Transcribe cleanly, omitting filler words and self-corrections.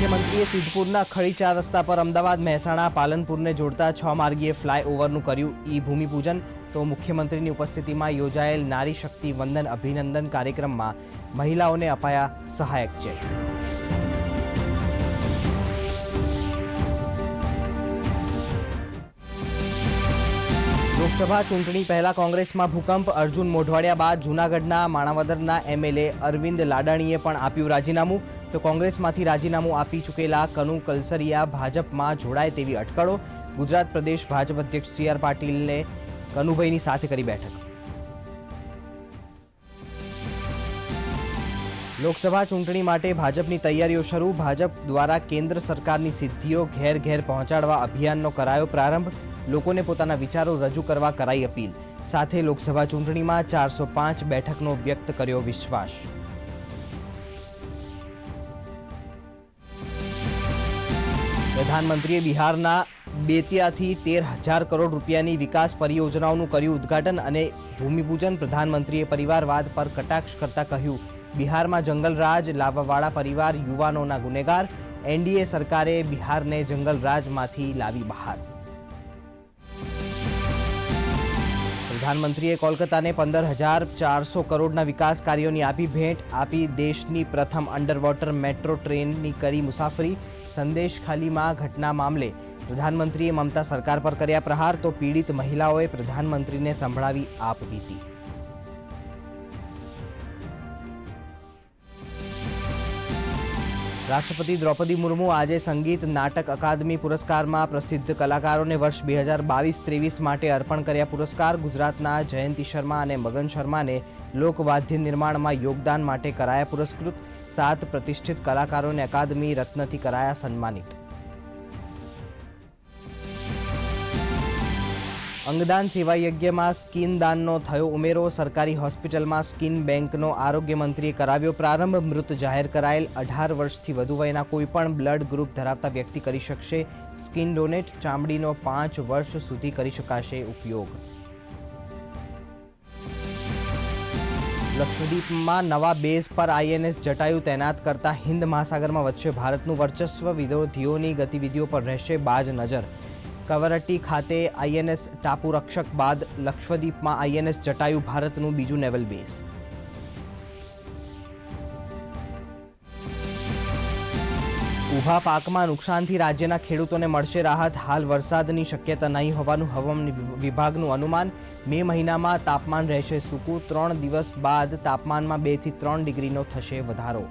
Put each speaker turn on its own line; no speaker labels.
મુખ્યમંત્રીએ સિદ્ધપુરના ખડીચા રસ્તા પર અમદાવાદ મહેસાણા પાલનપુરને જોડતા 6 માર્ગીય ફ્લાયઓવરનું કર્યું ભૂમિપૂજન તો મુખ્યમંત્રીની ઉપસ્થિતિમાં યોજાયેલ નારી શક્તિ વંદન અભિનંદન કાર્યક્રમમાં મહિલાઓને અપાયા સહાયક ચેક। લોકસભા ચૂંટણી પહેલા કોંગ્રેસમાં ભૂકંપ અર્જુન મોઢવાડિયા બાદ જૂનાગઢના માણાવદરના એમએલએ અરવિંદ લાડાણીએ પણ આપ્યું રાજીનામું તો કોંગ્રેસમાંથી રાજીનામું આપી ચૂકેલા કનુ કલસરિયા ભાજપમાં જોડાય તેવી અટકળો। ગુજરાત પ્રદેશ ભાજપ અધ્યક્ષ સી આર પાટીલે કનુભાઈની સાથે કરી બેઠક। લોકસભા ચૂંટણી માટે ભાજપની તૈયારીઓ શરૂ। ભાજપ દ્વારા કેન્દ્ર સરકારની સિદ્ધિઓ ઘેર ઘેર પહોંચાડવા અભિયાનનો કરાયો પ્રારંભ। લોકોને પોતાના વિચારો રજૂ કરવા કરાઈ અપીલ। સાથે લોકસભા ચૂંટણીમાં 405 બેઠકનો વ્યક્ત કર્યો વિશ્વાસ। પ્રધાનમંત્રીએ બિહારના બેતિયાથી 13,000 કરોડ રૂપિયાની વિકાસ પરિયોજનાઓનું કર્યું ઉદ્ઘાટન અને ભૂમિપૂજન। પ્રધાનમંત્રીએ પરિવારવાદ પર કટાક્ષ કરતા કહ્યું, બિહારમાં જંગલરાજ લાવવાવાળા પરિવાર યુવાનોના ગુનેગાર। એનડીએ સરકારે બિહારને જંગલરાજમાંથી લાવી બહાર। પ્રધાનમંત્રીએ કોલકાતાને 15,400 કરોડના વિકાસ કાર્યોની આપી ભેટ। આપી દેશની પ્રથમ અંડરવોટર મેટ્રો ટ્રેનની કરી મુસાફરી। સંદેશખાલીમાં ઘટના મામલે પ્રધાનમંત્રીએ મમતા સરકાર પર કર્યા પ્રહાર તો પીડિત મહિલાઓએ પ્રધાનમંત્રીને સંભળાવી આપવીતી। રાષ્ટ્રપતિ દ્રૌપદી મુર્મુ આજે સંગીત નાટક અકાદમી પુરસ્કારમાં પ્રસિદ્ધ કલાકારોને વર્ષ 2022-23 માટે અર્પણ કર્યા પુરસ્કાર। ગુજરાતના જયંતિ શર્મા અને મગન શર્માને લોકવાદ્ય નિર્માણમાં યોગદાન માટે કરાયા પુરસ્કૃત। 7 પ્રતિષ્ઠિત કલાકારોને અકાદમી રત્નથી કરાયા સન્માનિત। અંગદાન સેવા યજ્ઞમાં સ્કિન દાનનો થયો ઉમેરો। સરકારી હોસ્પિટલમાં સ્કિન બેંકનો આરોગ્ય મંત્રીએ કરાવ્યો પ્રારંભ। મૃત જાહેર કરાયેલ 18 વર્ષથી વધુ વયના કોઈપણ બ્લડ ગ્રુપ ધરાવતા વ્યક્તિ કરી શકશે સ્કિન ડોનેટ। ચામડીનો 5 વર્ષ સુધી કરી શકાશે ઉપયોગ। લક્ષદ્વીપમાં નવા બેઝ પર આઈએનએસ જટાયુ તૈનાત કરતા હિન્દ મહાસાગરમાં વધશે ભારતનું વર્ચસ્વ। વિરોધીઓની ગતિવિધિઓ પર રહેશે બાજ નજર। કવરટ્ટી ખાતે આઈએનએસ ટાપુ રક્ષક બાદ લક્ષદ્વીપમાં આઈએનએસ જટાયુ ભારતનું બીજું નેવલ બેઝ। ઊભા પાકમાં નુકસાનથી રાજ્યના ખેડૂતોને મળશે રાહત। હાલ વરસાદની શક્યતા નહીં હોવાનું હવામાન વિભાગનું અનુમાન। મે મહિનામાં તાપમાન રહેશે સૂકું। 3 દિવસ બાદ તાપમાનમાં 2 થી 3 ડિગ્રીનો થશે વધારો।